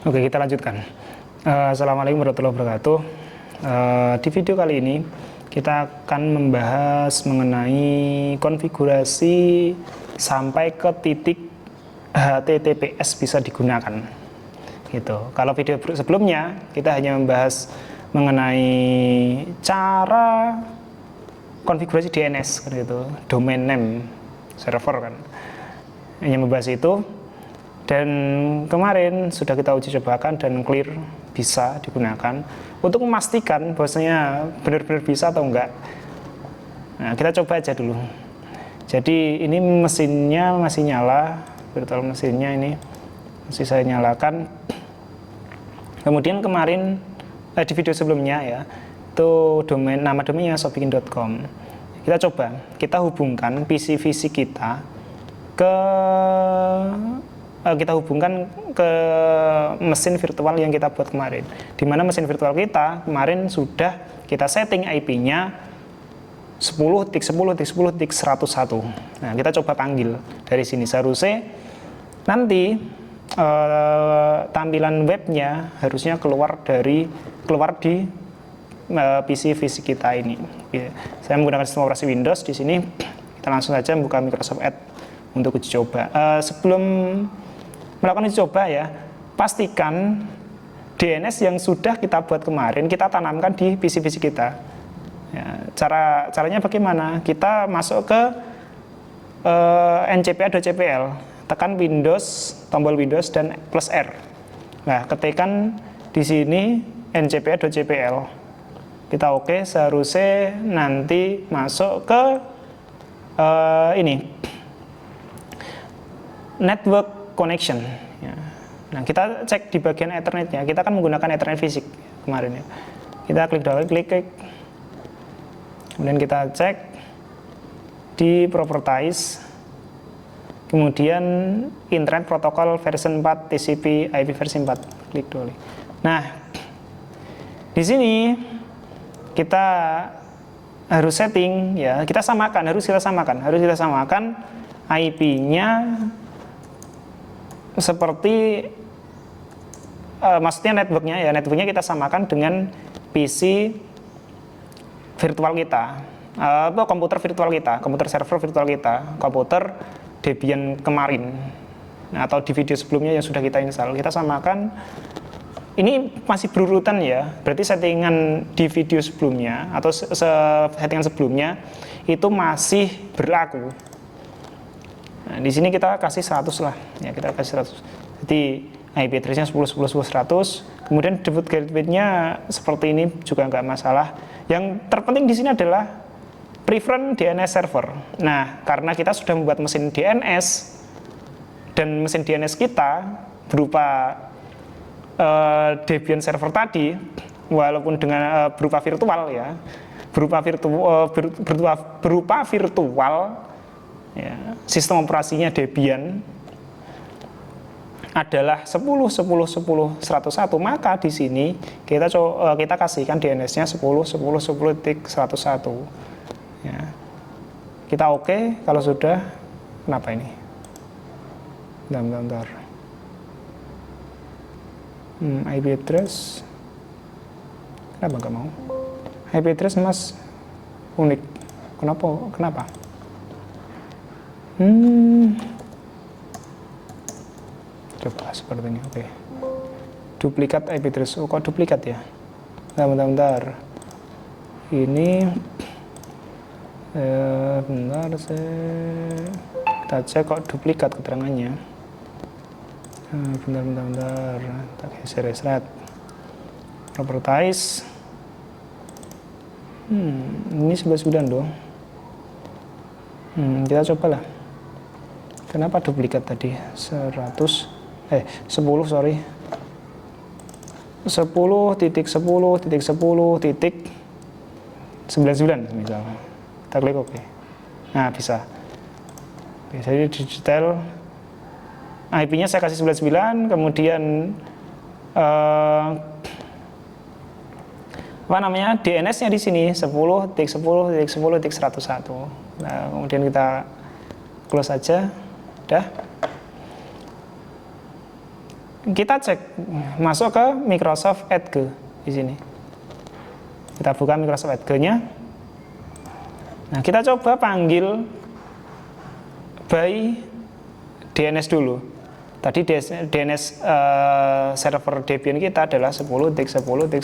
Oke, kita lanjutkan. Assalamualaikum warahmatullahi wabarakatuh. Di video kali ini kita akan membahas mengenai konfigurasi sampai ke titik HTTPS bisa digunakan. Gitu. Kalau video sebelumnya kita hanya membahas mengenai cara konfigurasi DNS, gitu, domain name server kan. Hanya membahas itu. Dan kemarin sudah kita uji cobakan dan clear bisa digunakan untuk memastikan bahwasanya benar-benar bisa atau enggak. Nah, kita coba aja dulu. Jadi ini mesinnya masih nyala, virtual mesinnya ini masih saya nyalakan. Kemudian kemarin di video sebelumnya ya, itu nama domainnya shopbikin.com. Kita coba, kita hubungkan PC kita kita hubungkan ke mesin virtual yang kita buat kemarin, di mana mesin virtual kita kemarin sudah kita setting IP-nya 10.10.10.101. Nah, kita coba panggil dari sini. Seharusnya nanti tampilan webnya harusnya keluar di PC fisik kita ini. Saya menggunakan sistem operasi Windows di sini. Kita langsung saja buka Microsoft Edge untuk uji coba. Sebelum melakukan uji coba ya, pastikan DNS yang sudah kita buat kemarin kita tanamkan di PC kita. Ya, caranya bagaimana? Kita masuk ke ncpa.cpl, tekan Windows, tombol Windows dan plus R. Nah, ketikkan di sini ncpa.cpl. Kita oke, seharusnya nanti masuk ke ini network connection. Ya. Nah, kita cek di bagian Ethernetnya. Kita kan menggunakan Ethernet fisik kemarin ya. Kita klik double klik. Kemudian kita cek di properties. Kemudian Internet Protocol version 4, TCP IP versi 4. Klik dulu. Nah, di sini kita harus setting ya. Harus kita samakan IP-nya seperti maksudnya networknya kita samakan dengan PC virtual kita, atau komputer virtual kita, komputer server virtual kita, komputer Debian kemarin, nah, atau di video sebelumnya yang sudah kita install. Kita samakan. Ini masih berurutan ya, berarti settingan di video sebelumnya atau settingan sebelumnya itu masih berlaku. Nah, di sini kita kasih 100 lah, ya kita kasih 100. Jadi IP address-nya 10.10.10.100. Kemudian default gateway-nya seperti ini juga nggak masalah. Yang terpenting di sini adalah preference DNS server. Nah, karena kita sudah membuat mesin DNS dan mesin DNS kita berupa Debian server tadi, walaupun dengan berupa virtual ya, berupa virtual. Ya, sistem operasinya Debian adalah 10.10.10.101, maka di sini kita kasihkan DNS-nya 10.10.10.101. Ya. Kita oke, kalau sudah, kenapa ini? Bentar. IP address, kenapa nggak mau? IP address mas unik, kenapa? Coba seperti ini. Oke. Duplikat IP address. Oh, kok duplikat ya? Bentar. Ini kita cek kok duplikat keterangannya. Bentar. Kita geser reset. Properties. Ini 99 dong. Kita cobalah. Kenapa duplikat tadi? 10 sorry. 10.10.10.99 misalnya. Kita klik OK. Nah, bisa. Oke, jadi digital IP-nya saya kasih 99, kemudian DNS-nya di sini 10.10.10.101. Nah, kemudian kita close saja. Udah. kita cek, masuk ke Microsoft Edge di sini. Kita buka Microsoft Edge-nya. Nah, kita coba panggil by DNS dulu. Tadi DNS server Debian kita adalah 10.10.10.101.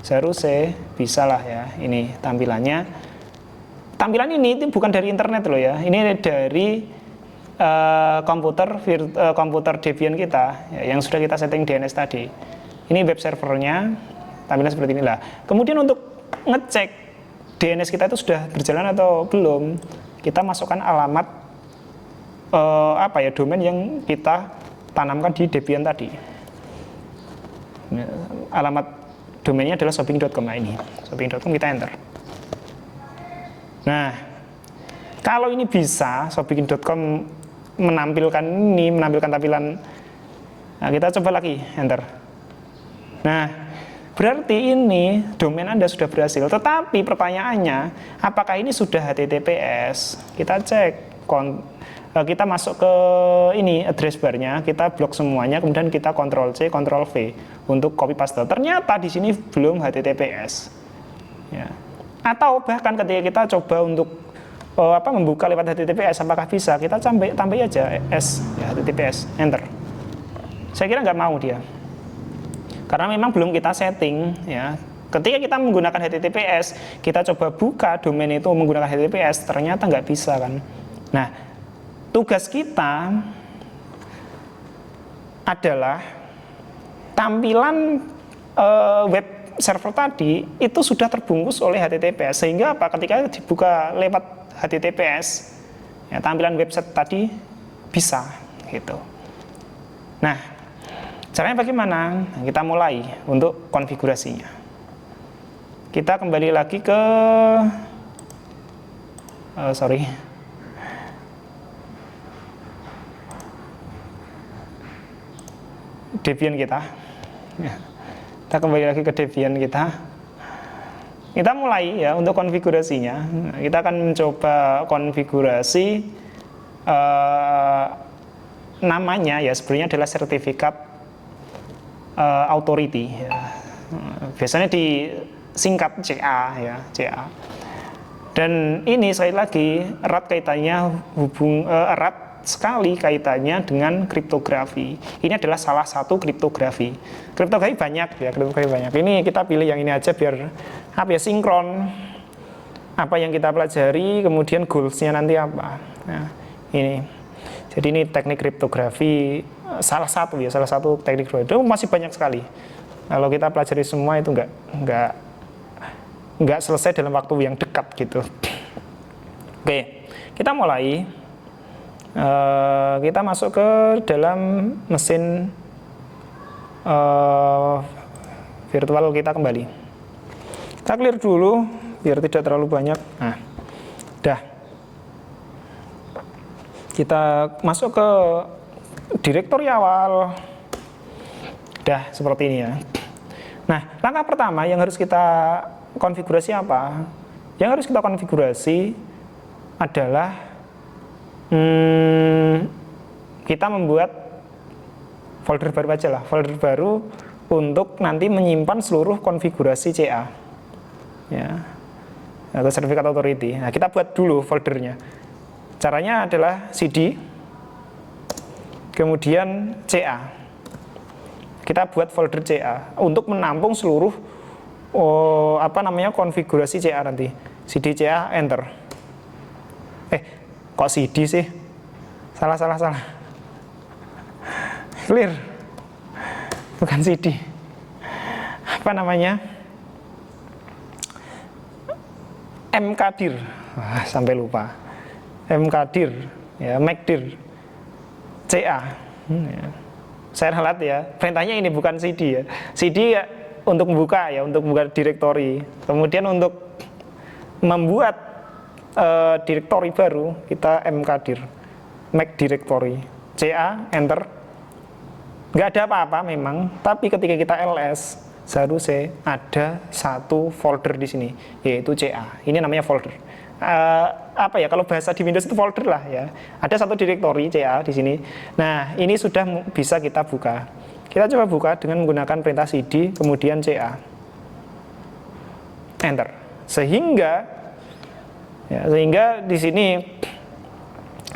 Seharusnya bisa lah ya, ini tampilannya. Tampilan ini itu bukan dari internet loh ya, ini dari komputer Debian kita ya, yang sudah kita setting DNS tadi. Ini web servernya, tampilan seperti inilah. Kemudian untuk ngecek DNS kita itu sudah berjalan atau belum, kita masukkan alamat domain yang kita tanamkan di Debian tadi. Alamat domainnya adalah shopping.com. Nah, ini shopping.com, kita enter. Nah, kalau ini bisa, shopping.com menampilkan tampilan. Nah, kita coba lagi, enter. Nah, berarti ini domain Anda sudah berhasil. Tetapi pertanyaannya, apakah ini sudah HTTPS? Kita cek, kita masuk ke ini address barnya, kita blok semuanya, kemudian kita Ctrl C, Ctrl V untuk copy paste. Ternyata di sini belum HTTPS. Ya. Atau bahkan ketika kita coba untuk membuka lewat HTTPS, apakah bisa? Kita tambah aja S, ya, HTTPS, enter. Saya kira nggak mau dia, karena memang belum kita setting. Ya. Ketika kita menggunakan HTTPS, kita coba buka domain itu menggunakan HTTPS, ternyata nggak bisa kan. Nah, tugas kita adalah tampilan web server tadi itu sudah terbungkus oleh HTTPS, sehingga apa? Ketika dibuka lewat HTTPS, ya, tampilan website tadi bisa gitu. Nah, caranya bagaimana? Nah, kita mulai untuk konfigurasinya. Kita kembali lagi ke Debian kita. Ya. Kita kembali lagi ke Debian kita. Kita mulai ya untuk konfigurasinya. Kita akan mencoba konfigurasi namanya ya sebenarnya adalah sertifikat authority. Ya. Biasanya disingkat CA ya, CA. Dan ini sekali lagi erat kaitannya erat sekali kaitannya dengan kriptografi. Ini adalah salah satu kriptografi. Kriptografi banyak ya, Ini kita pilih yang ini aja biar sinkron apa yang kita pelajari, kemudian goals-nya nanti apa. Nah, ini. Jadi ini teknik kriptografi salah satu teknik kriptografi. Itu masih banyak sekali. Kalau kita pelajari semua itu nggak selesai dalam waktu yang dekat gitu. Oke, kita mulai. Kita masuk ke dalam mesin virtual kita kembali. Kita clear dulu biar tidak terlalu banyak. Nah, dah. Kita masuk ke direktori awal. Dah seperti ini ya. Nah, langkah pertama yang harus kita konfigurasi apa? Yang harus kita konfigurasi adalah kita membuat folder baru aja lah, folder baru untuk nanti menyimpan seluruh konfigurasi CA ya, atau sertifikat authority. Nah, kita buat dulu foldernya. Caranya adalah CD kemudian CA. Kita buat folder CA untuk menampung seluruh konfigurasi CA nanti. CD CA enter. Kok CD sih? Salah. Clear. Bukan CD. Apa namanya? MKdir. Sampai lupa. MKdir, ya, MKdir. CA. Ya. Saya ralat ya. Perintahnya ini bukan CD ya. CD ya untuk membuka ya, untuk membuka direktori. Kemudian untuk membuat direktori baru kita mkdir, make directory, CA enter. Nggak ada apa-apa memang, tapi ketika kita ls seharusnya ada satu folder di sini yaitu CA. Ini namanya folder. apa ya, kalau bahasa di Windows itu folder lah ya. Ada satu direktori CA di sini. Nah, ini sudah bisa kita buka. Kita coba buka dengan menggunakan perintah cd kemudian CA. Enter. Sehingga di sini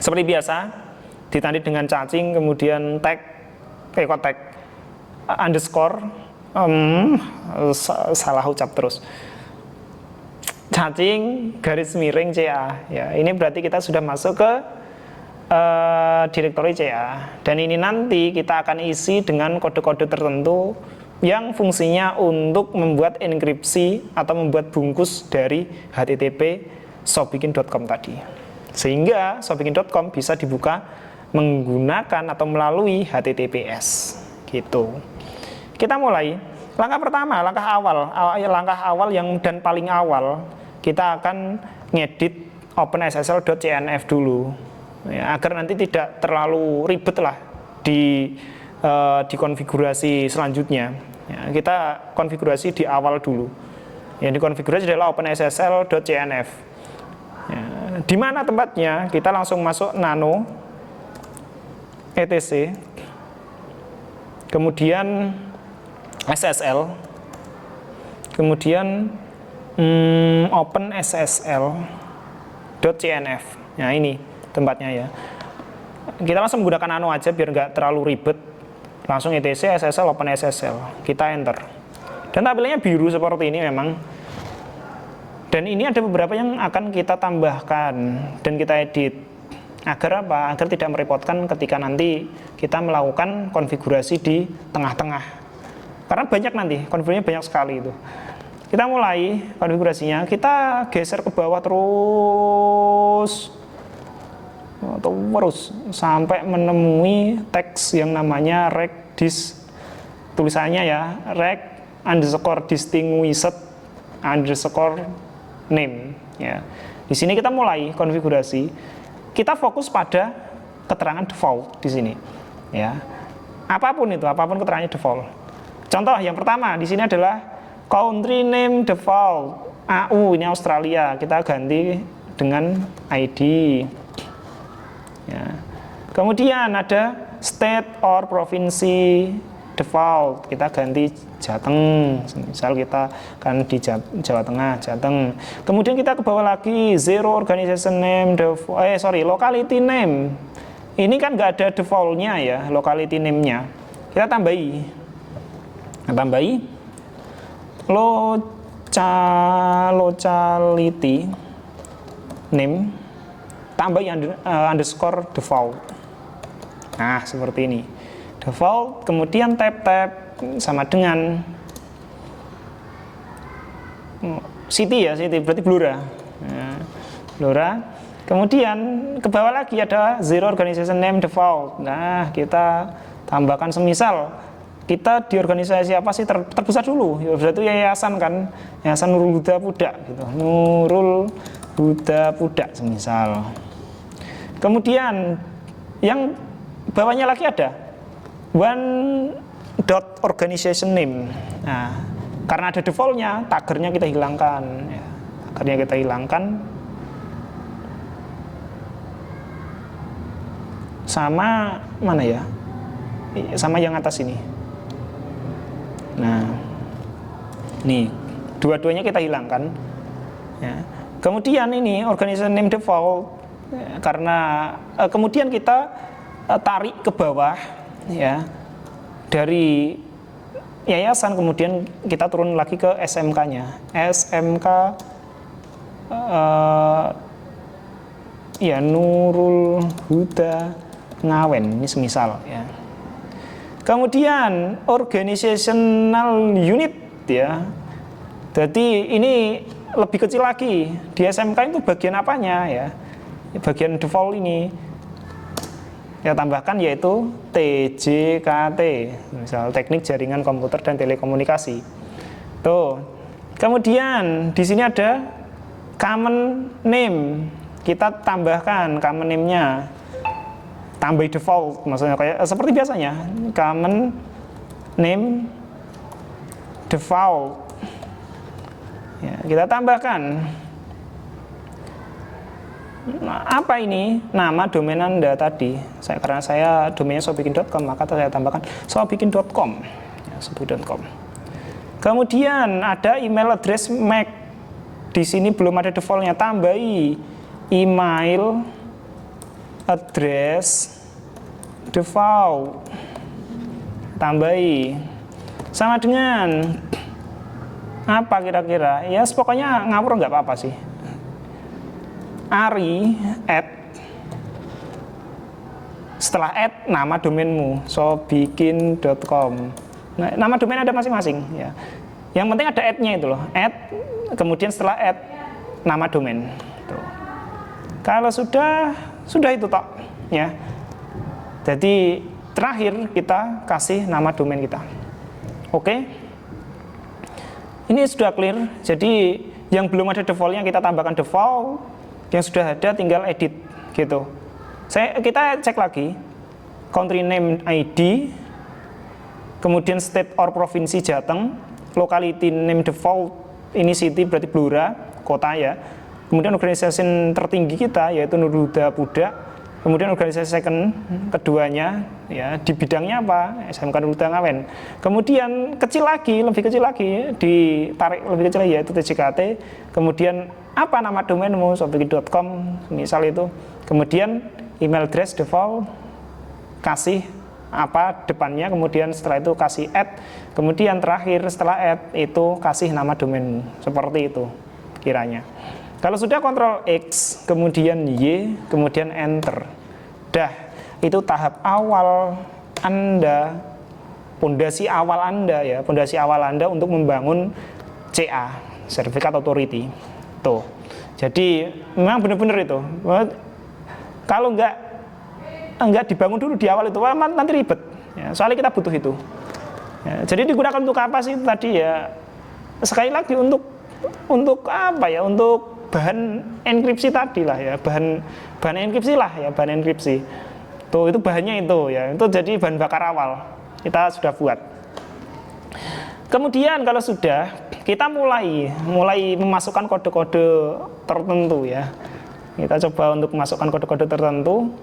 seperti biasa ditandai dengan cacing kemudian tag tag underscore salah ucap terus. Cacing garis miring CA ya, ini berarti kita sudah masuk ke direktori CA, dan ini nanti kita akan isi dengan kode-kode tertentu yang fungsinya untuk membuat enkripsi atau membuat bungkus dari HTTP shopbikin.com tadi, sehingga shopbikin.com bisa dibuka menggunakan atau melalui HTTPS gitu. Kita mulai langkah pertama, langkah awal yang dan paling awal, kita akan ngedit OpenSSL.cnf dulu ya, agar nanti tidak terlalu ribet lah di konfigurasi selanjutnya ya. Kita konfigurasi di awal dulu. Yang dikonfigurasi adalah OpenSSL.cnf ya. Di mana tempatnya? Kita langsung masuk nano etc, kemudian SSL, kemudian OpenSSL.cnf. Nah, ini tempatnya ya. Kita langsung menggunakan nano aja biar nggak terlalu ribet. Langsung etc SSL OpenSSL. Kita enter. Dan tampilannya biru seperti ini memang. Dan ini ada beberapa yang akan kita tambahkan dan kita edit. Agar apa? Agar tidak merepotkan ketika nanti kita melakukan konfigurasi di tengah-tengah. Karena banyak nanti, konfigurasinya banyak sekali itu. Kita mulai konfigurasinya, kita geser ke bawah terus sampai menemui teks yang namanya regdis. Tulisannya ya, reg_distinguished_name ya. Di sini kita mulai konfigurasi. Kita fokus pada keterangan default di sini ya. Apapun keterangannya default. Contoh yang pertama di sini adalah country name default AU, ini Australia, kita ganti dengan ID ya. Kemudian ada state or provinsi default, kita ganti Jateng, misal kita kan di Jawa Tengah, Jateng. Kemudian kita ke bawah lagi zero organization name locality name, ini kan nggak ada defaultnya ya, locality name-nya kita tambahi locality name tambahi underscore default. Nah, seperti ini default, kemudian tab sama dengan city berarti Blora ya, Blora. Kemudian ke bawah lagi ada zero organization name default. Nah, kita tambahkan semisal kita di organisasi apa sih terbesar dulu ya, berarti yayasan kan, Yayasan Nurul Huda Pudak gitu, Nurul Huda Pudak semisal. Kemudian yang bawahnya lagi ada one.organization name. Nah, karena ada defaultnya, taggernya kita hilangkan ya. Sama mana ya, sama yang atas ini. Nah, nih dua-duanya kita hilangkan ya. Kemudian ini organization name default ya, karena kemudian kita tarik ke bawah ya, dari yayasan, kemudian kita turun lagi ke SMK-nya, SMK ya Nurul Huda Ngawen, ini semisal ya. Kemudian organizational unit ya, jadi ini lebih kecil lagi, di SMK itu bagian apanya ya, bagian default ini ya tambahkan yaitu TJKT, misal teknik jaringan komputer dan telekomunikasi. Tuh. Kemudian di sini ada common name, kita tambahkan common name-nya, tambah default, maksudnya kayak seperti biasanya common name default ya, kita tambahkan Nah, apa ini nama domain Anda tadi? Karena saya domainnya sobikin.com, maka saya tambahkan sobikin.com. Ya, sobikin.com. Kemudian ada email address MAC. Di sini belum ada defaultnya, tambahi email address default. Tambahi sama dengan apa kira-kira? Ya pokoknya ngawur nggak apa-apa sih. Ari at, setelah at nama domainmu sobikin.com. Nah, nama domain ada masing-masing ya. Yang penting ada at-nya itu loh. At, kemudian setelah at nama domain. Tuh. Kalau sudah itu tok ya. Jadi terakhir kita kasih nama domain kita. Oke. Ini sudah clear. Jadi yang belum ada defaultnya kita tambahkan default. Yang sudah ada tinggal edit gitu. Kita cek lagi country name ID, kemudian state or provinsi Jateng, locality name default ini city berarti Blora, kota ya. Kemudian organisasi tertinggi kita yaitu Nurhuda Pudak. Kemudian organisasi second keduanya ya di bidangnya apa? SMK Nurhuda Ngawen. Kemudian lebih kecil lagi ditarik lebih kecil yaitu TJKT. Kemudian apa nama domainmu sobikin.com misal itu. Kemudian email address default kasih apa depannya, kemudian setelah itu kasih add, kemudian terakhir setelah add itu kasih nama domainmu. Seperti itu kiranya. Kalau sudah Ctrl X, kemudian Y, kemudian Enter. Dah, itu tahap awal Anda, pondasi awal Anda ya, pondasi awal Anda untuk membangun CA, Certificate Authority. Tuh. Jadi memang benar-benar itu. Kalau enggak dibangun dulu di awal itu, nanti ribet. Ya, soalnya kita butuh itu. Ya, jadi digunakan untuk apa sih tadi ya? Sekali lagi untuk apa ya? Untuk bahan enkripsi tadi lah ya, bahan enkripsi lah ya, bahan enkripsi. Tuh itu bahannya itu ya, itu jadi bahan bakar awal kita sudah buat. Kemudian kalau sudah kita mulai memasukkan kode-kode tertentu ya. Kita coba untuk memasukkan kode-kode tertentu.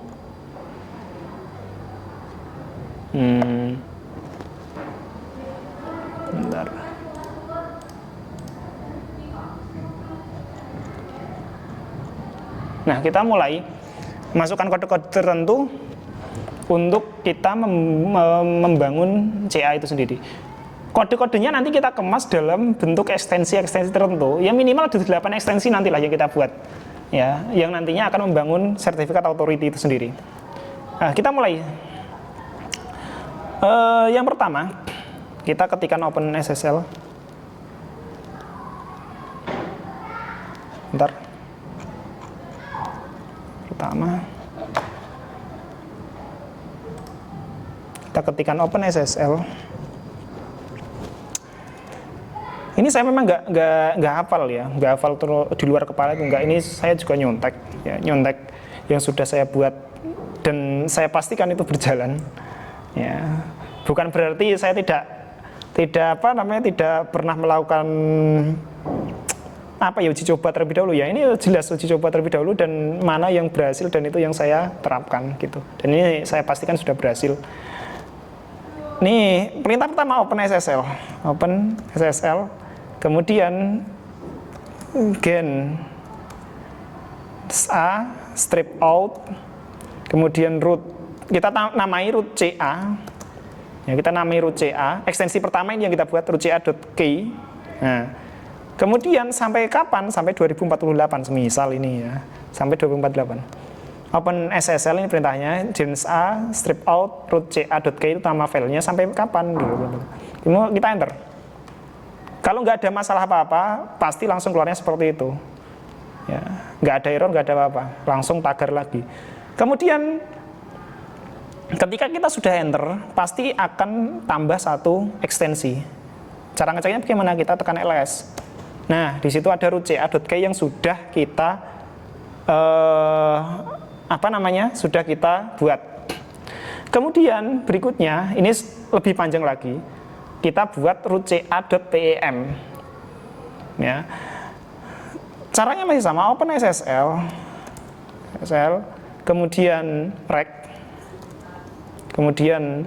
Bentar. Nah, kita mulai masukkan kode-kode tertentu untuk kita membangun CA itu sendiri. Kode-kodenya nanti kita kemas dalam bentuk ekstensi-ekstensi tertentu. Ya minimal ada 8 ekstensi nantilah yang kita buat. Ya, yang nantinya akan membangun sertifikat authority itu sendiri. Nah, kita mulai. Yang pertama, kita ketikkan OpenSSL. Bentar. Pertama kita ketikkan OpenSSL. Ini saya memang nggak hafal ya, nggak hafal di luar kepala itu nggak. Ini saya juga nyontek ya, nyontek yang sudah saya buat dan saya pastikan itu berjalan ya. Bukan berarti saya tidak pernah melakukan uji coba terlebih dahulu ya. Ini jelas uji coba terlebih dahulu dan mana yang berhasil dan itu yang saya terapkan gitu. Dan ini saya pastikan sudah berhasil. Nih perintah pertama OpenSSL, kemudian gen a strip out, kemudian root kita namai root CA. Ya, kita namai root CA. Ekstensi pertama ini yang kita buat root CA.key. Nah, kemudian sampai kapan? Sampai 2048 semisal ini ya. Sampai 2048. OpenSSL ini perintahnya gens a strip out root ca.key itu nama filenya sampai kapan gitu. Kita enter. Kalau nggak ada masalah apa-apa, pasti langsung keluarnya seperti itu. Ya, nggak ada error, nggak ada apa-apa, langsung tagar lagi. Kemudian ketika kita sudah enter, pasti akan tambah satu ekstensi. Cara ngeceknya bagaimana? Kita tekan ls. Nah, di situ ada root ca.key yang sudah kita sudah kita buat. Kemudian berikutnya, ini lebih panjang lagi, kita buat root ca.pem. Ya. Caranya masih sama, OpenSSL SSL, kemudian rect, kemudian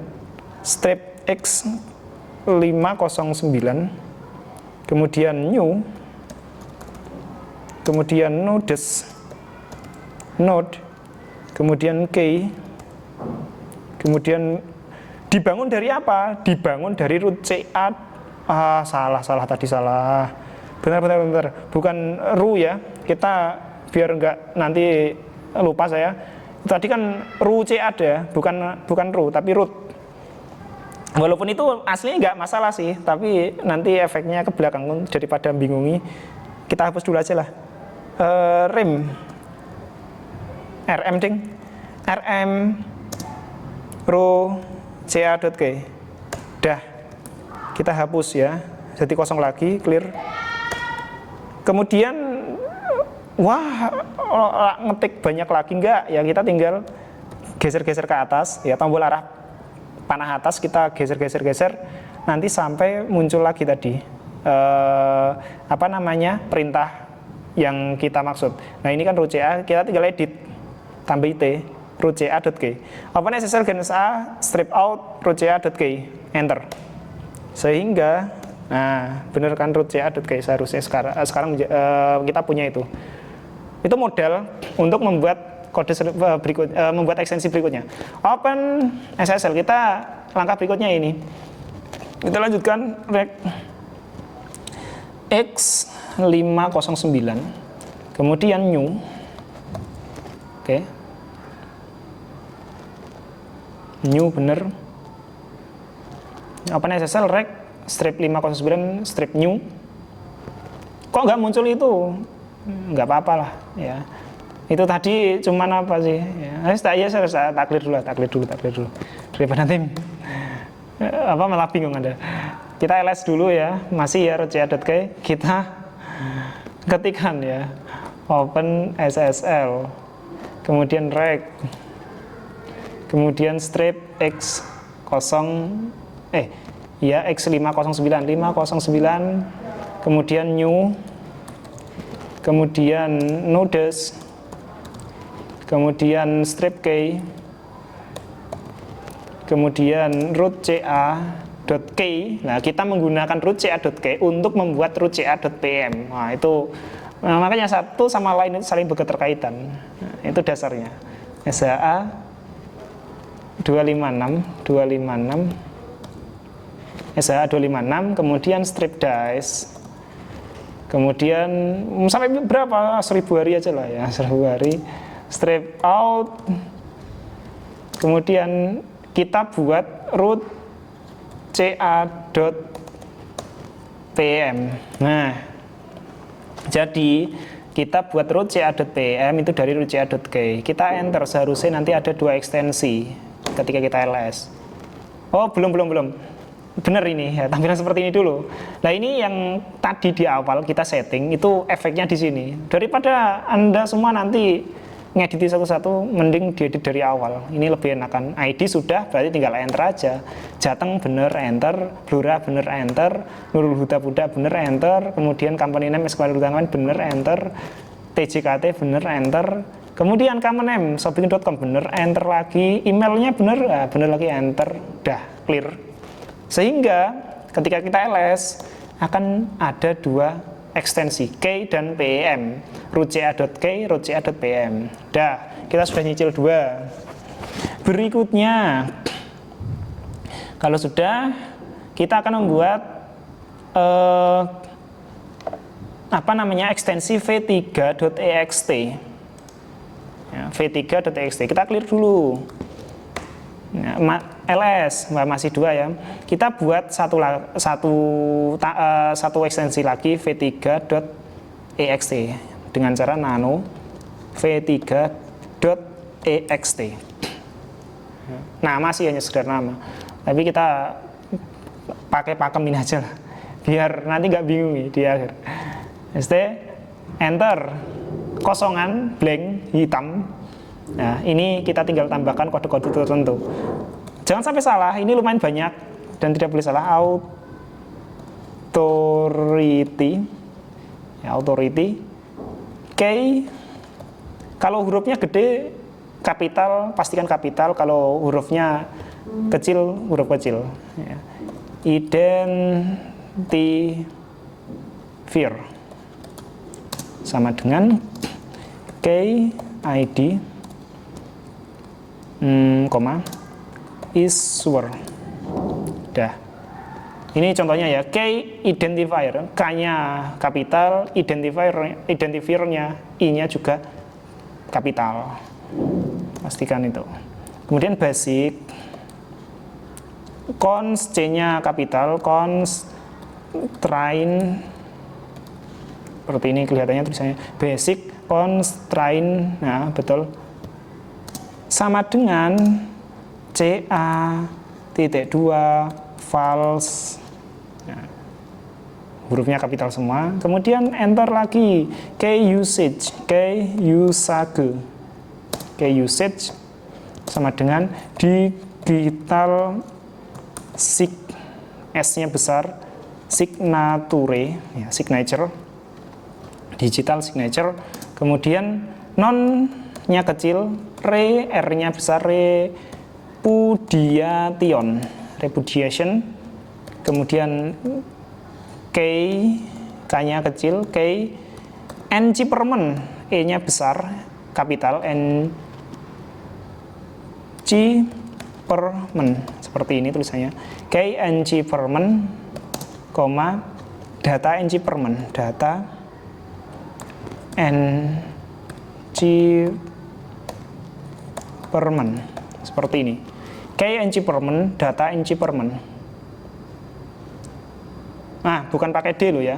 strip X 509, kemudian new, kemudian nodes, node, kemudian key, kemudian dibangun dari apa? Dibangun dari root CA. Salah tadi salah. Benar. Bukan ru ya. Kita biar enggak nanti lupa saya. Tadi kan ru CA ada, bukan ru tapi root. Walaupun itu aslinya enggak masalah sih, tapi nanti efeknya ke belakang daripada bingungi. Kita hapus dulu aja lah. RM ding. RM ru ca.key. Dah. Kita hapus ya. Jadi kosong lagi, clear. Kemudian ngetik banyak lagi enggak? Ya kita tinggal geser-geser ke atas ya, tombol arah panah atas kita geser. Nanti sampai muncul lagi tadi perintah yang kita maksud. Nah, ini kan root CA, kita tinggal edit tambah IT root ca.key. Open SSL -a strip out root ca.key, enter. Sehingga bener kan root ca.key seharusnya sekarang kita punya itu. Itu modal untuk membuat kode membuat ekstensi berikutnya. Open SSL, kita langkah berikutnya ini. Kita lanjutkan rect X509, kemudian new. Oke. New bener. Open SSL rect strip 509 strip new. Kok nggak muncul itu? Nggak apa-apa lah ya. Itu tadi cuman apa sih ya, saya tak clear dulu daripada nanti malah bingung Anda. Kita ls dulu ya, masih ya root ca.key, kita ketikkan ya open SSL, kemudian rect, kemudian strip X509, kemudian new, kemudian nodes, kemudian strip key, kemudian root ca.key. Nah, kita menggunakan root ca.key untuk membuat root ca.pm. Nah, itu makanya satu sama lain itu saling berketerkaitan. Nah, itu dasarnya. SHA 256 SHA 256, kemudian strip dice, kemudian sampai berapa? 1000 hari aja lah ya, 1000 hari. Strip out, kemudian kita buat root ca.pm. Nah, jadi kita buat root ca.pm itu dari root ca.key. Kita enter, seharusnya nanti ada 2 ekstensi ketika kita ls. Oh, belum. Bener ini ya, tampilan seperti ini dulu. Nah, ini yang tadi di awal kita setting, itu efeknya di sini. Daripada Anda semua nanti ngedit satu-satu, mending diedit dari awal. Ini lebih enakan. ID sudah, berarti tinggal enter aja. Jateng bener enter, Blura bener enter, Nurul Huda Buda bener enter, kemudian company name Esquire Utangan bener enter, TJKT bener enter, kemudian company name shopping.com bener enter lagi, emailnya bener, bener lagi enter, dah clear. Sehingga ketika kita ls akan ada 2 ekstensi key dan pm, root ca.key, root ca.pm. Dah, kita sudah nyicil 2. Berikutnya, kalau sudah, kita akan membuat ekstensi v3.ext. Ya, v3.ext. Kita clear dulu. Ya, ls masih 2 ya. Kita buat satu ekstensi lagi v3.ext dengan cara nano v3.ext. Nah, masih hanya sekedar nama, tapi kita pakai pakem ini aja lah, biar nanti nggak bingung di akhir. Enter, kosongan, blank, hitam. Nah, ini kita tinggal tambahkan kode-kode tertentu. Jangan sampai salah, ini lumayan banyak dan tidak boleh salah. Authority, key, Kalau hurufnya gede kapital, pastikan kapital. Kalau hurufnya kecil, huruf kecil. Ya. Identifier sama dengan KID, issuer. Dah. Ini contohnya ya, key identifier, K-nya kapital, identifiernya, I-nya juga kapital. Pastikan itu. Kemudian basic, const, C-nya kapital, constraint, seperti ini kelihatannya tulisannya, basic, constraint, nah betul, sama dengan CA.2 false. Nah, hurufnya kapital semua. Kemudian enter lagi, key usage sama dengan digital S-nya besar, signature, ya, signature, digital signature. Kemudian non-nya kecil, R-nya besar, repudiation. Kemudian K-nya kecil, achievement, E-nya besar, kapital, achievement, seperti ini tulisannya, achievement, data achievement, seperti ini, achievement, data achievement. Nah, bukan pakai D loh ya,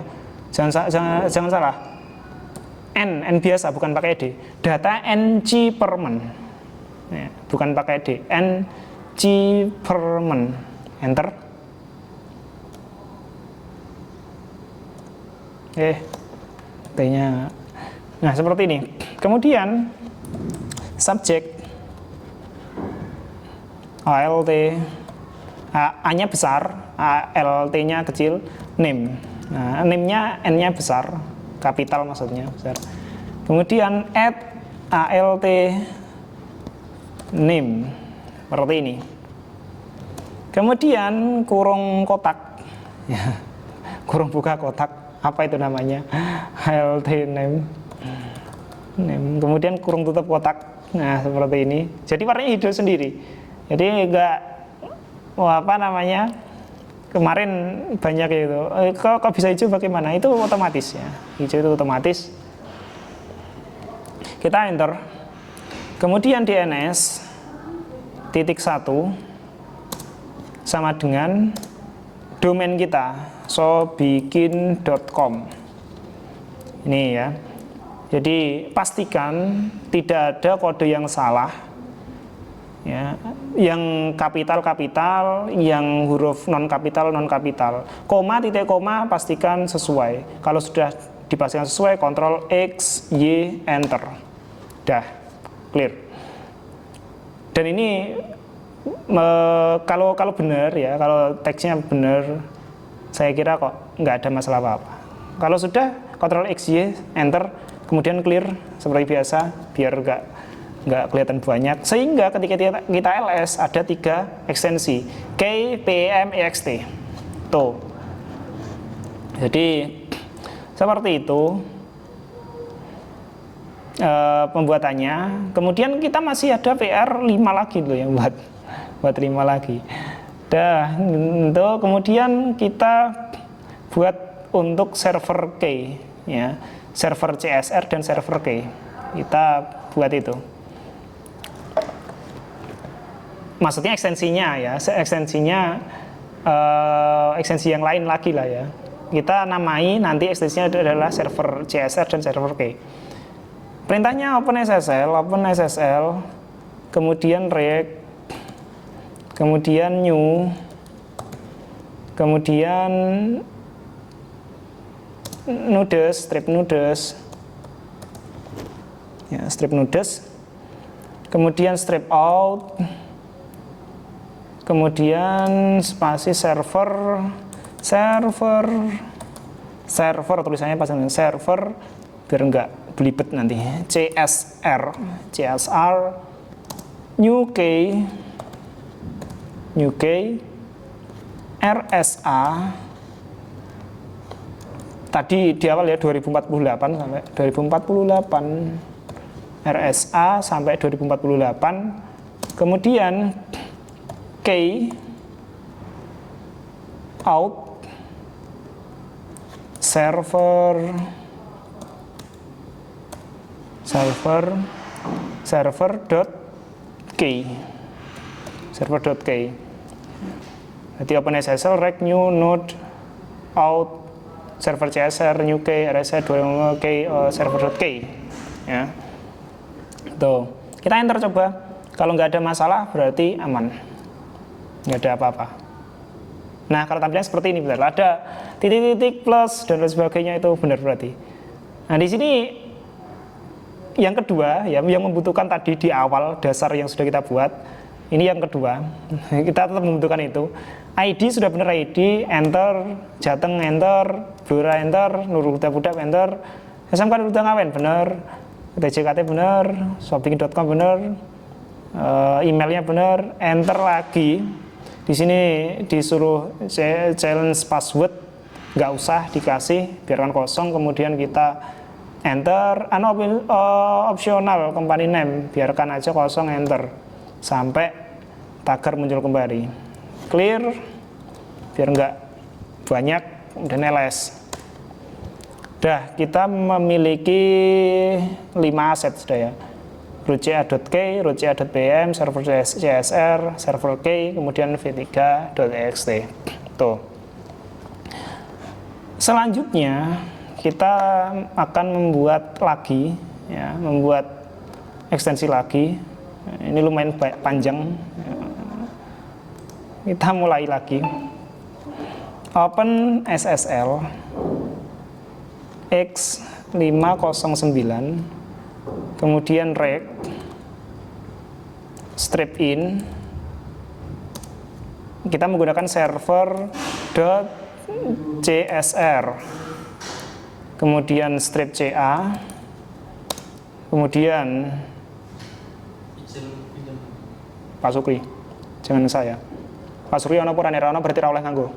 jangan salah, N biasa, bukan pakai D, data achievement, ya, bukan pakai D, achievement, enter. T-nya, nah seperti ini. Kemudian subject, ALT, A-nya besar, ALT-nya kecil, name. Nah, name-nya, N-nya besar, kapital maksudnya besar. Kemudian add ALT name, seperti ini. Kemudian kurung kotak, ya, kurung buka kotak, apa itu namanya? ALT name. Kemudian kurung tutup kotak. Nah, seperti ini. Jadi warnanya hijau sendiri. Jadi enggak, kemarin banyak itu. Kok bisa hijau bagaimana? Itu otomatis ya. Hijau itu otomatis. Kita enter. Kemudian DNS titik 1 sama dengan domain kita, sobikin.com. Ini ya. Jadi pastikan tidak ada kode yang salah, ya, yang kapital, yang huruf non kapital, koma, titik koma pastikan sesuai. Kalau sudah dipastikan sesuai, Ctrl X, Y, enter. Dah, clear. Dan ini kalau benar ya, kalau teksnya benar, saya kira kok nggak ada masalah apa-apa. Kalau sudah, Ctrl X, Y, enter, kemudian clear seperti biasa, biar nggak kelihatan banyak. Sehingga ketika kita ls ada 3 ekstensi, K, P, M, EXT. Tuh. Jadi seperti itu pembuatannya. Kemudian kita masih ada PR 5 lagi loh yang buat 5 lagi. Dah, itu kemudian kita buat untuk server K, ya, server CSR dan server K. Kita buat itu. Maksudnya ekstensinya ya, ekstensi yang lain lagi lah ya. Kita namai nanti ekstensinya adalah server CSR dan server K. Perintahnya OpenSSL, kemudian rect, kemudian new, kemudian nudes, strip nudes, ya, strip nudes, kemudian strip out, kemudian spasi server, tulisannya pas dengan server biar enggak belibet nanti. CSR new key RSA tadi di awal ya 2048 sampai 2048 RSA sampai 2048, kemudian K out server dot key. Jadi OpenSSL rect new node out server CSR new key RSA 2 key server.key ya. Tuh, kita enter coba. Kalau nggak ada masalah berarti aman, nggak ada apa-apa. Nah, kalau tampilannya seperti ini, benar ada titik-titik plus dan lain sebagainya, itu benar berarti. Nah, di sini yang kedua ya, yang membutuhkan tadi di awal dasar yang sudah kita buat. Ini yang kedua, kita tetap membutuhkan itu. ID sudah benar, ID, enter, Jateng, enter, Blora, enter, Nurul Huda Budak, enter, SMK Nurul Huda Ngawen, benar, TJKT benar, shopping.com benar, emailnya benar, enter lagi. Di sini disuruh challenge password, nggak usah dikasih, biarkan kosong, kemudian kita enter, optional company name, biarkan aja kosong, enter, sampai tagar muncul kembali. Clear biar nggak banyak, dan ls. Dah, kita memiliki 5 aset sudah ya. root.ca.key, root.ca.pm, server CSR, server key, kemudian v3.txt. Tuh. Selanjutnya kita akan membuat lagi ya, membuat ekstensi lagi. Ini lumayan panjang. Kita mulai lagi. Open SSL X509, kemudian rect strip in. Kita menggunakan server.csr, kemudian strip ca, kemudian Pak Sukri, jangan saya. Pak Sukri ono pura nera ono berarti ra oleh nganggo.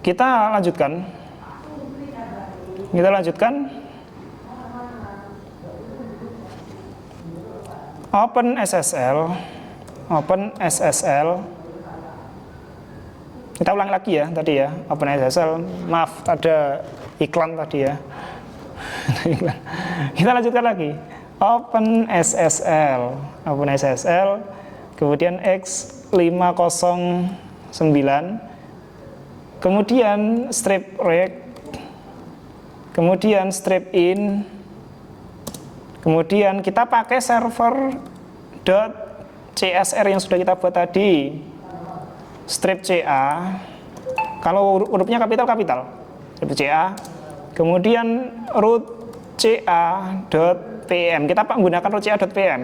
Kita lanjutkan. Open SSL. Kita ulang lagi ya tadi ya. Open SSL. Maaf, ada iklan tadi ya. Kita lanjutkan lagi. Open SSL, kemudian X509, kemudian strip rect, kemudian strip in, kemudian kita pakai server.csr yang sudah kita buat tadi, strip ca, kalau hurufnya kapital, strip ca, kemudian root.ca.pm, kita menggunakan root.ca.pm,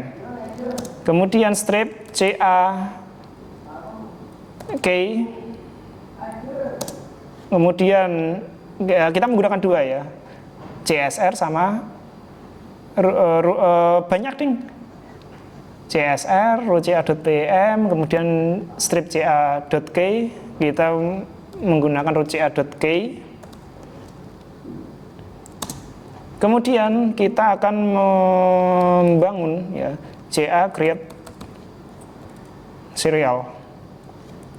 kemudian strip ca key, kemudian kita menggunakan dua ya, CSR sama banyak ding, CSR, root.ca.pm, kemudian strip ca.key, kita menggunakan root.ca.key. Kemudian kita akan membangun ya ca create serial,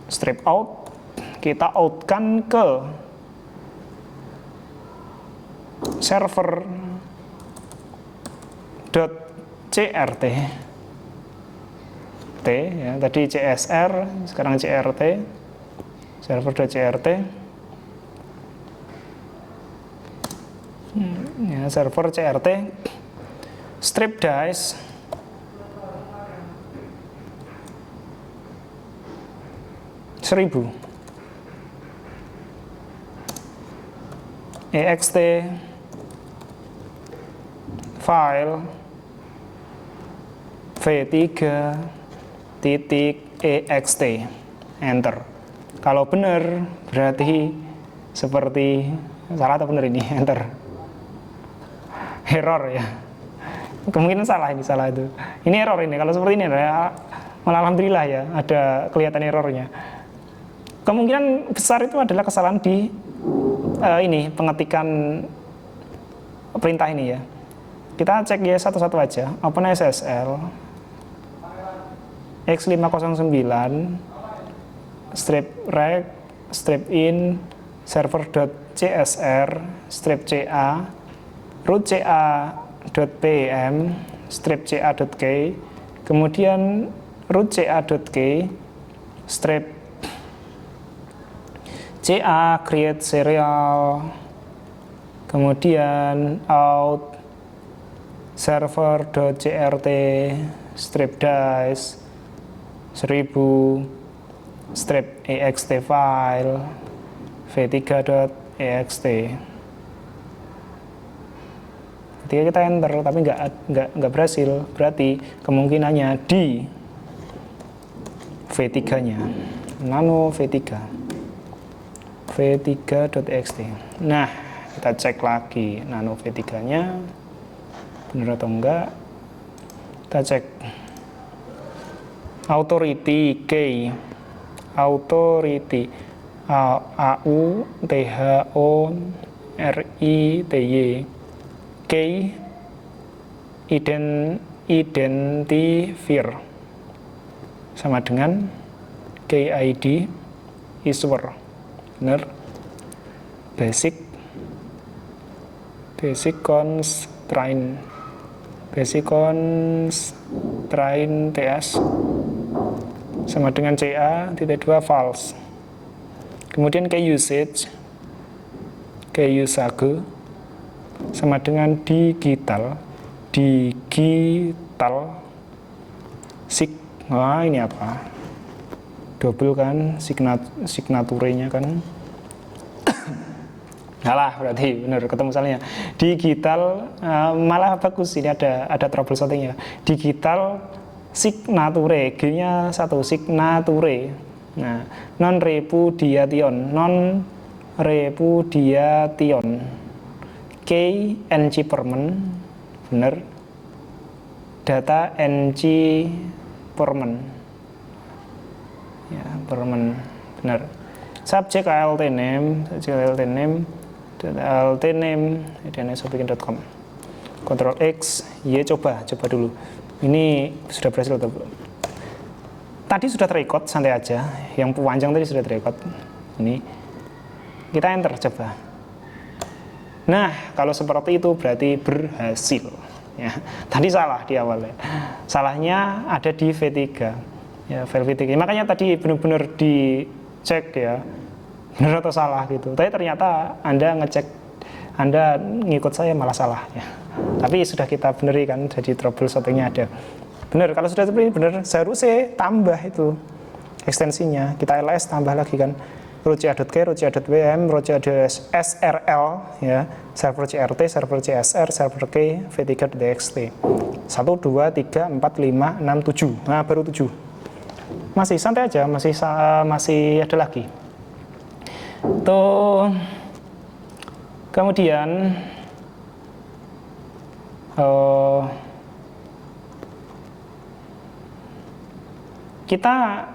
strip out, kita outkan ke server.crt ya, tadi CSR, sekarang CRT, server.crt ya, server CRT, strip dice, ext file v3 titik .ext, enter. Kalau benar berarti seperti salah atau benar ini, enter. Error ya. Kemungkinan salah ini, salah itu. Ini error ini. Kalau seperti ini ya, malah alhamdulillah ya, ada kelihatan errornya. Kemungkinan besar itu adalah kesalahan di ini pengetikan perintah ini ya. Kita cek ya satu-satu aja. OpenSSL x509 strip rec strip in server.csr strip ca root ca.pem strip ca.k, kemudian root ca.k strip ca create serial, kemudian out server.crt strip dice 1000 strip ext file v3.ext. Ketika kita enter tapi nggak berhasil, berarti kemungkinannya di v3 nya nano v3.ext. Nah, kita cek lagi nano v3 nya benar atau enggak. Kita cek authority key, authority AU THO RITY, key identifier sama dengan key ID issuer. Benar. Basic constraint TS sama dengan CA.2 false. Kemudian key usage sama dengan digital sig. Wah, ini apa? Double kan signaturenya kan. Salah berarti, benar ketemu salahnya. Digital malah bagus, ini ada troubleshootingnya. Digital signature, G-nya satu, signature. Nah, non repudiation, key NC permanent, benar. Data NC permanent, ya permanent, benar. Subject alt name, dnshopikin.com. Ctrl X, Y, coba dulu. Ini sudah berhasil atau belum? Tadi sudah terekod, santai aja. Yang panjang tadi sudah terekod. Ini kita enter coba. Nah, kalau seperti itu berarti berhasil. Ya, tadi salah di awalnya. Salahnya ada di V3. Ya, file V3. Makanya tadi benar-benar dicek ya, benar atau salah gitu. Tapi ternyata Anda ngikut saya malah salah ya. Tapi sudah kita beneri kan, jadi troubleshootingnya ada. Benar, kalau sudah seperti ini benar, seharusnya tambah itu ekstensinya. Kita ls tambah lagi kan. root.ca.k, root.ca.wm, root.srl ya, server CRT, server CSR, server K, v3.txt. 1 2 3 4 5 6 7. Nah, baru 7. Masih santai aja, masih ada lagi. Tuh. Kemudian kita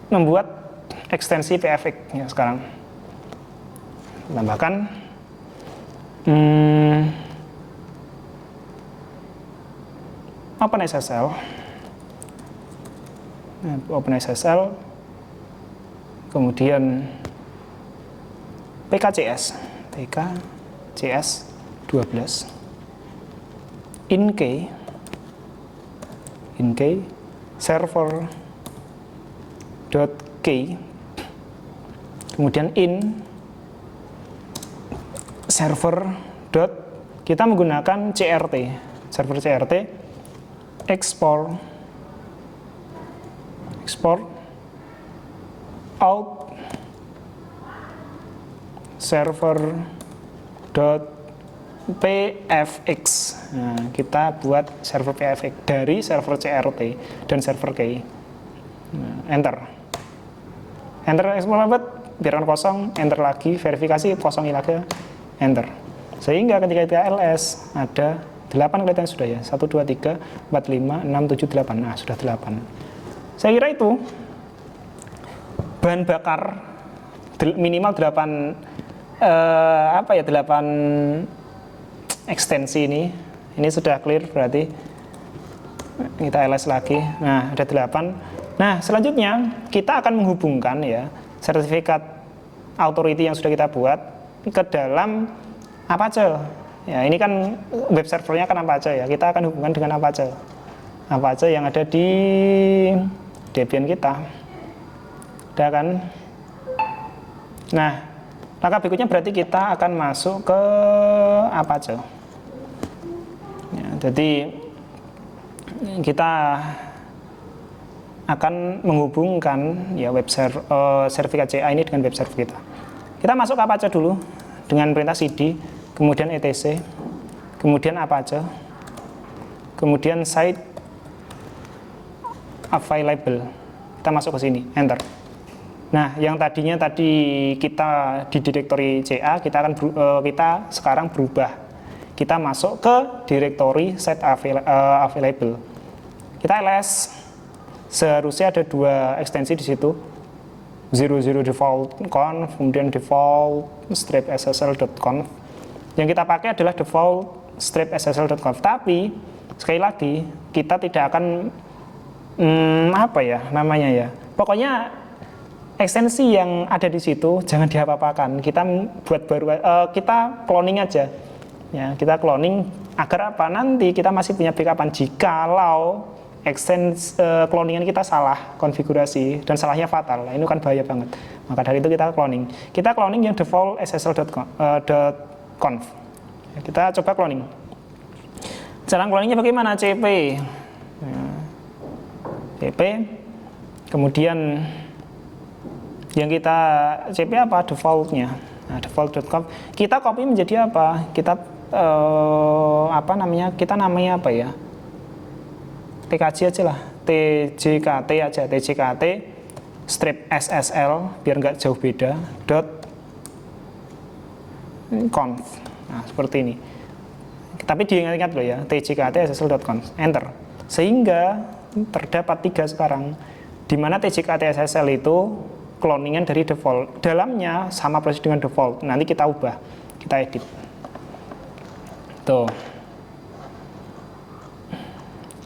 membuat ekstensi PFX ya sekarang. Tambahkan OpenSSL, kemudian PKCS 12, in key server.key, kemudian in server. Kita menggunakan CRT, server CRT, export out server pfx. Nah, kita buat server pfx dari server CRT dan server key. Nah, enter export biarkan kosong, enter lagi, verifikasi, kosongi lagi, enter. Sehingga ketika kita ls ada 8 kelihatan sudah ya, 1, 2, 3, 4, 5, 6, 7, 8. Nah, sudah 8. Saya kira itu bahan bakar minimal 8 8 ekstensi ini. Ini sudah clear berarti. Kita ls lagi. Nah, ada 8. Nah, selanjutnya kita akan menghubungkan ya sertifikat authority yang sudah kita buat ke dalam Apache. Ya, ini kan web servernya kan Apache ya. Kita akan hubungkan dengan Apache yang ada di Debian kita. Udah kan? Nah, langkah berikutnya berarti kita akan masuk ke Apache. Ya, jadi kita akan menghubungkan ya web sertifikat CA ini dengan web server kita. Kita masuk ke Apache dulu dengan perintah cd, kemudian etc, kemudian Apache, kemudian site available. Kita masuk ke sini, enter. Nah, yang tadinya kita di direktori CA, kita sekarang berubah. Kita masuk ke direktori site available. Kita ls. Seharusnya ada 2 ekstensi di situ, 00 default conf, kemudian default strip ssl.conf. Yang kita pakai adalah default strip ssl.conf. Tapi sekali lagi kita tidak akan pokoknya ekstensi yang ada di situ jangan diapa-apakan. Kita buat baru, kita cloning aja. Ya, kita cloning agar apa? Nanti kita masih punya backupan jikalau cloningan kita salah konfigurasi dan salahnya fatal. Nah, ini kan bahaya banget. Maka dari itu kita cloning. Kita cloning yang default ssl.conf. Ya, kita coba cloning. Cara cloningnya bagaimana? cp. Ya, cp. Kemudian yang kita cp apa? Defaultnya. Nah, default.conf. Kita copy menjadi apa? Kita Kita namanya apa ya? TKJ aja lah, TJKT aja, TJKT strip SSL biar nggak jauh beda .conf. Nah, seperti ini. Tapi diingat-ingat loh ya, TJKT SSL.conf, enter. Sehingga terdapat 3 sekarang, di mana TJKT SSL itu cloningan dari default. Dalamnya sama persis dengan default. Nanti kita ubah, kita edit. Tuh.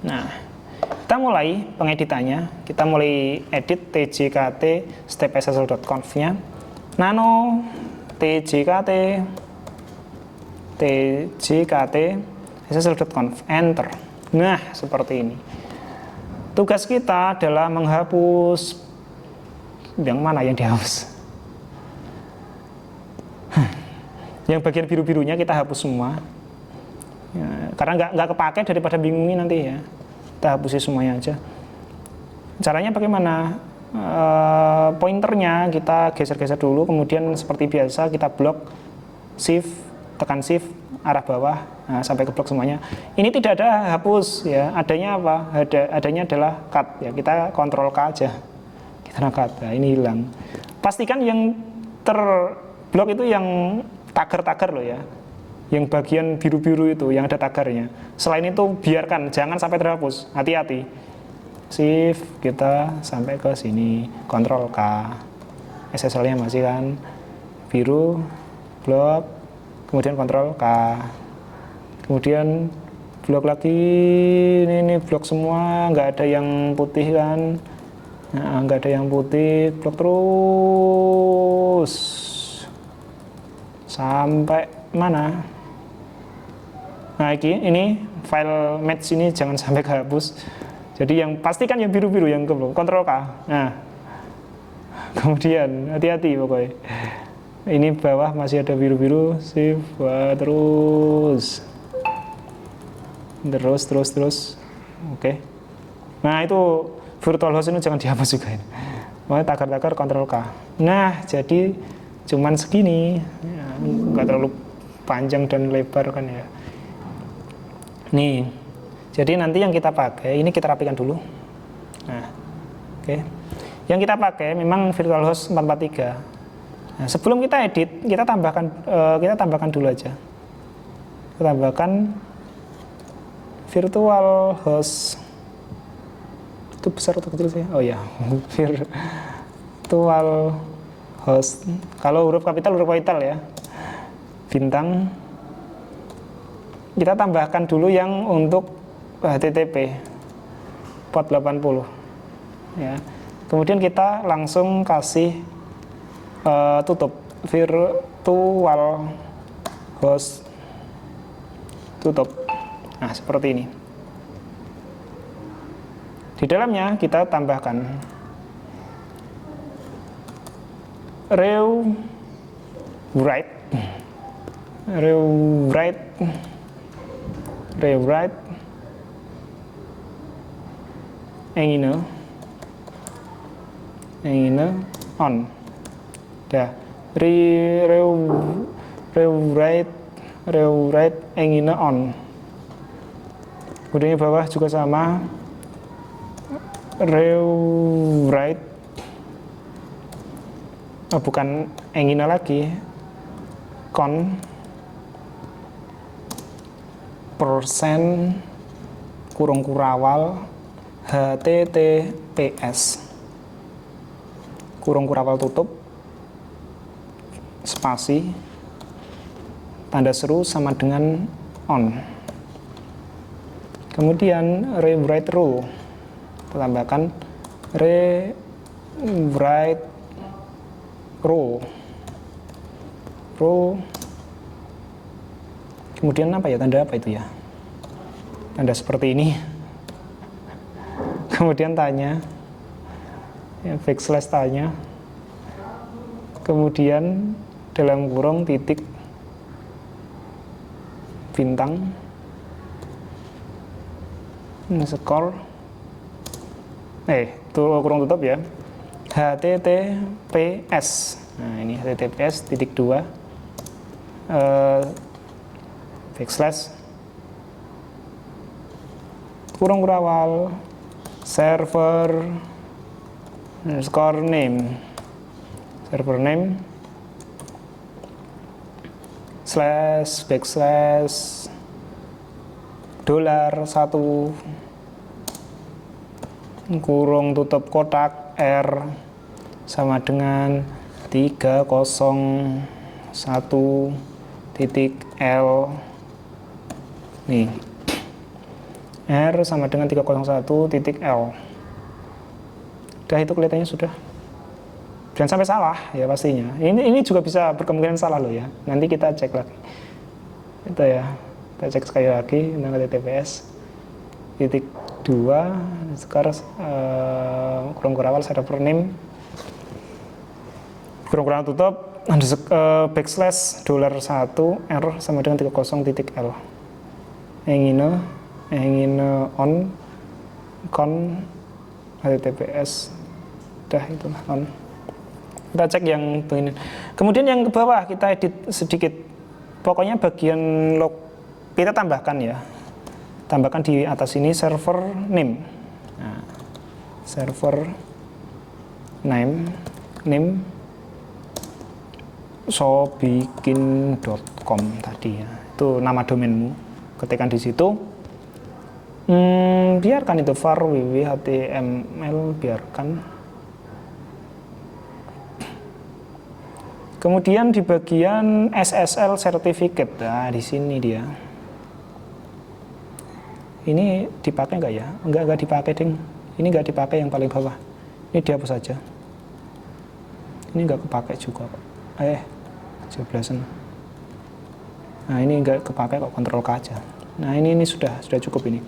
Nah, kita mulai pengeditannya. Kita mulai edit tjkt step ssl.conf-nya. Nano tjkt ssl.conf, enter. Nah, seperti ini. Tugas kita adalah menghapus yang mana yang dihapus. Yang bagian biru-birunya kita hapus semua. Ya, karena nggak kepake daripada bingungin nanti ya. Kita hapusin semuanya aja. Caranya bagaimana? Pointernya kita geser-geser dulu, kemudian seperti biasa kita blok, shift, tekan shift arah bawah, nah, sampai ke blok semuanya. Ini tidak ada hapus ya, adanya apa? Adanya adalah cut ya. Kita kontrol K aja. Kita cut. Nah, ini hilang. Pastikan yang terblok itu yang tagar-tagar loh ya. Yang bagian biru-biru itu yang ada tagarnya. Selain itu biarkan, jangan sampai terhapus. Hati-hati. Shift kita sampai ke sini, Ctrl K. SSL-nya masih kan biru, blok, kemudian Ctrl K. Kemudian blok lagi, ini blok semua, nggak ada yang putih kan? Nah, nggak ada yang putih, blok terus sampai mana? Nah, ini file match ini jangan sampai kehapus. Jadi yang pastikan yang biru-biru yang keblok, Ctrl K. Nah, kemudian hati-hati pokoknya. Ini bawah masih ada biru-biru, shift terus. Oke. Nah, itu virtual host ini jangan dihapus juga ini. Mau tagar-tagar Ctrl K. Nah, jadi cuman segini. Ya, nggak terlalu panjang dan lebar kan ya. Nih, jadi nanti yang kita pakai, ini kita rapikan dulu. Nah, oke. Yang kita pakai memang VirtualHost 443. Nah, sebelum kita edit, kita tambahkan dulu aja. Kita tambahkan VirtualHost. Itu besar atau kecil sih? Oh ya, VirtualHost. Kalau huruf kapital ya. Bintang. Kita tambahkan dulu yang untuk HTTP port 80. Ya. Kemudian kita langsung kasih tutup VirtualHost tutup. Nah, seperti ini. Di dalamnya kita tambahkan rewrite Engine on. Dah. Rewrite Engine on. Kemudian di bawah juga sama. Rewrite, bukan Engine lagi, persen kurung kurawal HTTPS kurung kurawal tutup spasi tanda seru sama dengan on. Kemudian rewrite rule, tambahkan rewrite rule. Kemudian apa ya, tanda apa itu ya? Tanda seperti ini. Kemudian tanya, ya, backslash tanya. Kemudian dalam kurung titik bintang skor itu kurung tutup ya, HTTPS. Nah, ini HTTPS titik 2 backslash kurung kurawal server name slash backslash $1 kurung tutup kotak R sama dengan 301.L. Nih, R sama dengan 301.L. Udah, itu kelihatannya sudah. Jangan sampai salah ya pastinya. Ini juga bisa berkemungkinan salah loh ya. Nanti kita cek lagi. Itu ya. Kita cek sekali lagi tentang HTTPS titik 2 sekarang kurung kurawal server name kurung kurawal tutup backslash $1 R sama dengan 30.L. Engine on HTTPS. Dah, itulah on. Kita cek yang begini. Kemudian yang ke bawah kita edit sedikit. Pokoknya bagian log kita tambahkan ya. Tambahkan di atas ini server name. Nah, server name sobikin.com tadi ya. Itu nama domainmu. Ketikkan di situ. Biarkan itu var www.html, biarkan. Kemudian di bagian SSL certificate, nah di sini dia. Ini dipakai nggak ya? Enggak dipakai ding. Ini nggak dipakai yang paling bawah. Ini dihapus saja. Ini nggak kepakai juga kok. Jeblasan. Nah ini nggak kepakai kok, Ctrl K aja. Nah ini sudah cukup ini.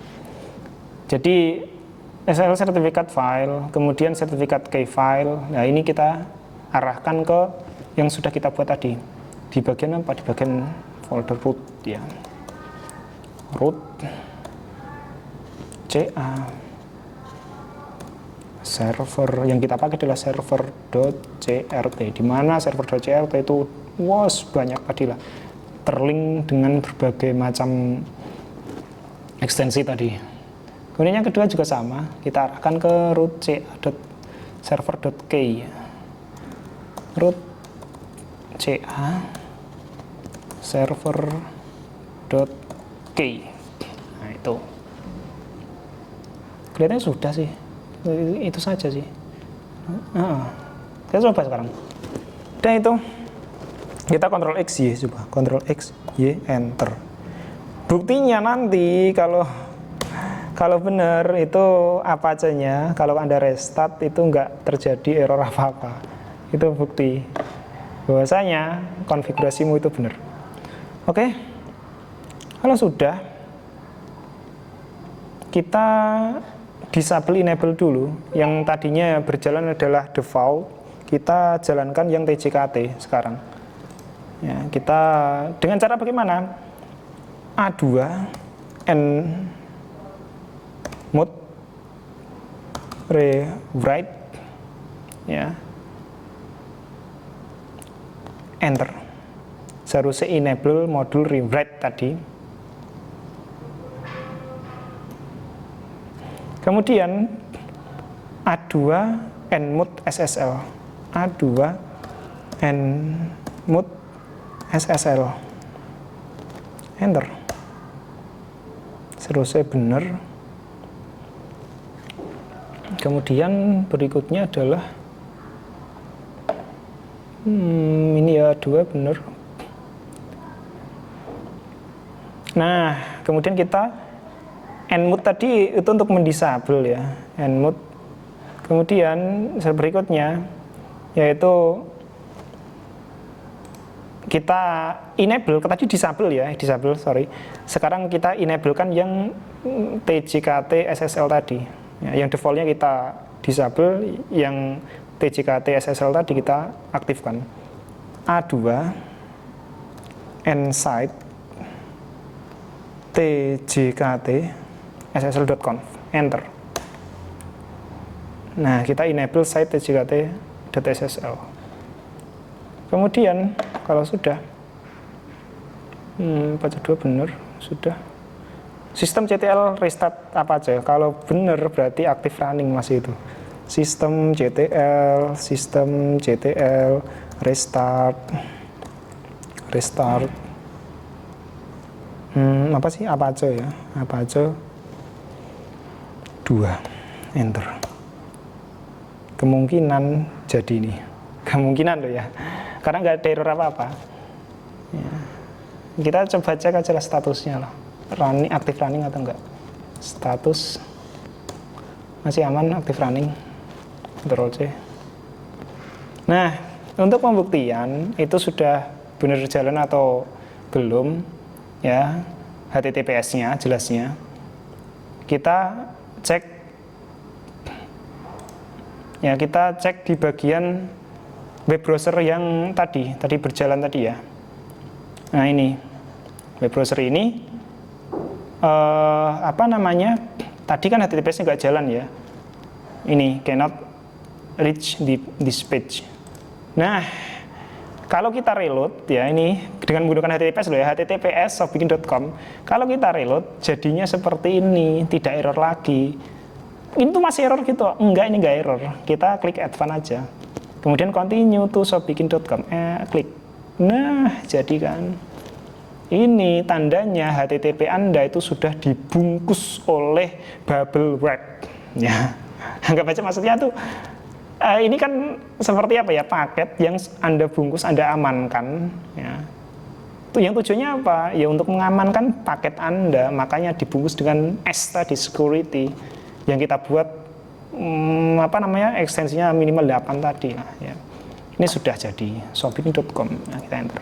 Jadi SSL certificate file, kemudian certificate key file. Nah ini kita arahkan ke yang sudah kita buat tadi. Di bagian apa? Di bagian folder root ya. Root CA server yang kita pakai adalah server.crt, di mana server.crt itu banyak tadi lah, terlink dengan berbagai macam ekstensi tadi. Kemudian yang kedua juga sama, kita arahkan ke root ca.server.key, root ca server.key. Nah itu kelihatannya sudah sih, itu saja sih. Kita coba sekarang. Dan itu kita Ctrl X Y, coba Ctrl X Y enter. Buktinya nanti kalau benar itu Apache-nya, kalau Anda restart itu nggak terjadi error apa-apa. Itu bukti bahwasanya konfigurasimu itu benar. Oke, kalau sudah, kita disable enable dulu. Yang tadinya berjalan adalah default, kita jalankan yang tjkt sekarang. Ya, kita dengan cara bagaimana? A2 nmod rewrite, ya, enter. Seharusnya enable modul rewrite tadi. Kemudian A2 nmod SSL, A2 nmod SSL, enter. Seharusnya benar. Kemudian berikutnya adalah ini ya A2 benar. Nah, kemudian kita nmod tadi itu untuk mendisable ya, nmod. Kemudian berikutnya yaitu kita enable, tadi disable ya, disable, sorry. Sekarang kita enablekan yang tjkt SSL tadi. Ya, yang defaultnya kita disable, yang tjkt SSL tadi kita aktifkan. A2 nsite tjkt ssl.conf, enter. Nah, kita enable site tjkt.ssl. Kemudian kalau sudah baca 2 benar, sudah. Sistem CTL restart Apache. Kalau benar berarti aktif running masih itu. Sistem CTL restart. Apa sih Apache ya? Apache 2, enter. Kemungkinan jadi ini, kemungkinan loh ya, karena nggak ada error apa-apa. Ya. Kita coba cek aja lah statusnya lah, running, aktif running atau enggak. Status masih aman, aktif running. Ctrl C. Nah, untuk pembuktian itu sudah benar jalan atau belum, ya, HTTPS-nya jelasnya. Kita cek, ya, kita cek di bagian web browser yang tadi berjalan tadi ya. Nah, ini web browser ini apa namanya? Tadi kan HTTPS-nya nggak jalan ya. Ini cannot reach this page. Nah, kalau kita reload ya, ini dengan menggunakan HTTPS loh ya, https shopbikin.com. Kalau kita reload jadinya seperti ini, tidak error lagi. Itu masih error gitu? Enggak, ini enggak error. Kita klik advance aja. Kemudian continue to shopbikin.com. Klik. Nah, jadi kan ini tandanya HTTP Anda itu sudah dibungkus oleh bubble wrap. Ya. Anggap aja maksudnya tuh ini kan seperti apa ya, paket yang Anda bungkus, Anda amankan ya. Yang tujuannya apa? Ya untuk mengamankan paket Anda, makanya dibungkus dengan S tadi, security, yang kita buat apa namanya, ekstensinya minimal 8 tadi ya. Ini sudah jadi shopbikin.com. Nah, kita enter.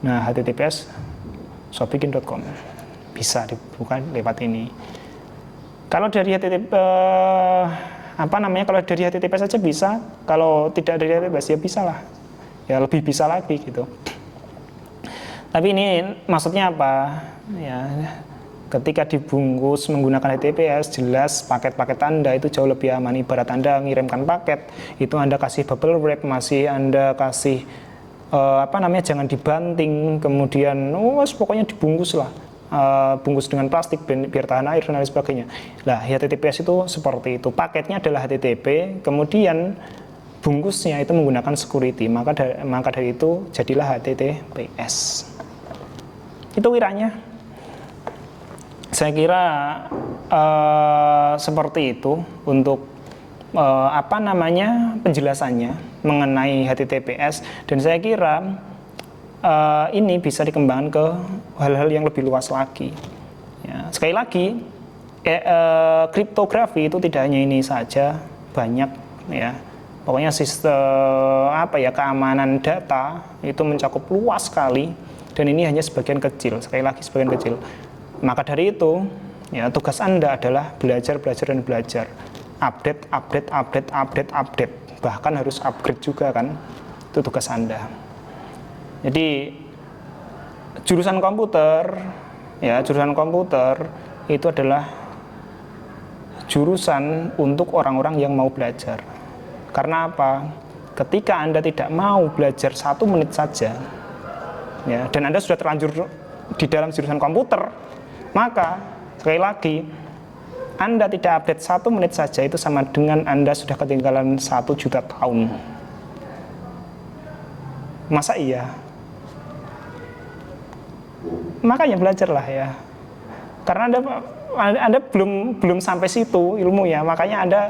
Nah, https shopbikin.com bisa dibuka lewat ini. Kalau dari HTTP kalau dari HTTP saja bisa, kalau tidak dari HTTP ya bisa lah, ya lebih bisa lagi gitu. Tapi ini maksudnya apa ya, ketika dibungkus menggunakan HTTPS jelas paket-paket Anda itu jauh lebih aman. Ibarat Anda ngirimkan paket itu Anda kasih bubble wrap, masih Anda kasih jangan dibanting, kemudian pokoknya dibungkus lah, bungkus dengan plastik biar tahan air dan lain sebagainya. Lah HTTPS itu seperti itu, paketnya adalah HTTP, kemudian bungkusnya itu menggunakan security, maka dari itu jadilah HTTPS. Itu kiranya, saya kira seperti itu untuk penjelasannya mengenai HTTPS, dan saya kira ini bisa dikembangkan ke hal-hal yang lebih luas lagi. Ya, sekali lagi, kriptografi itu tidak hanya ini saja, banyak ya. Pokoknya sistem keamanan data itu mencakup luas sekali, dan ini hanya sebagian kecil. Sekali lagi sebagian kecil. Maka dari itu, ya tugas Anda adalah belajar dan belajar. Update. Bahkan harus upgrade juga kan. Itu tugas Anda. Jadi jurusan komputer itu adalah jurusan untuk orang-orang yang mau belajar. Karena apa? Ketika Anda tidak mau belajar 1 menit saja, ya, dan Anda sudah terlanjur di dalam jurusan komputer, maka sekali lagi Anda tidak update 1 menit saja, itu sama dengan Anda sudah ketinggalan 1 juta tahun. Masa iya? Makanya belajarlah ya. Karena Anda belum sampai situ ilmunya, makanya Anda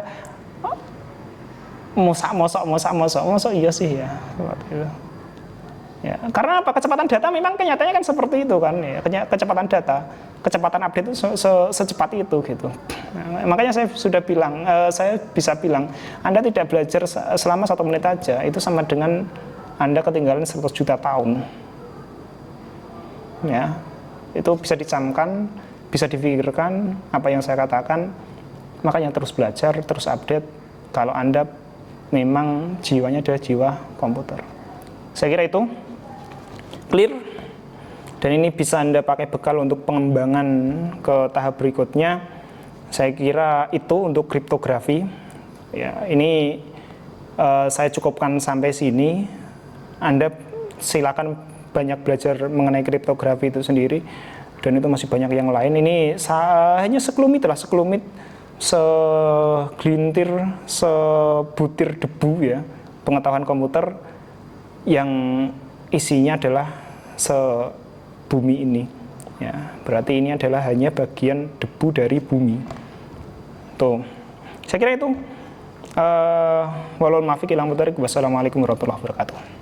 mosok iya sih ya. Ya, karena apa? Kecepatan data memang kenyataannya kan seperti itu kan ya. Kecepatan data, kecepatan update itu secepat itu gitu. Nah, makanya saya sudah bilang, saya bisa bilang, Anda tidak belajar selama 1 menit aja, itu sama dengan Anda ketinggalan 100 juta tahun. Ya, itu bisa dicamkan, bisa dipikirkan apa yang saya katakan. Makanya terus belajar, terus update. Kalau Anda memang jiwanya adalah jiwa komputer. Saya kira itu clear, dan ini bisa Anda pakai bekal untuk pengembangan ke tahap berikutnya. Saya kira itu untuk kriptografi. Ya, ini saya cukupkan sampai sini. Anda silakan banyak belajar mengenai kriptografi itu sendiri, dan itu masih banyak yang lain. Ini hanya sekelumit, segelintir, sebutir debu ya, pengetahuan komputer yang isinya adalah sebumi ini. Ya, berarti ini adalah hanya bagian debu dari bumi. Tuh, saya kira itu. Wassalamualaikum warahmatullahi wabarakatuh.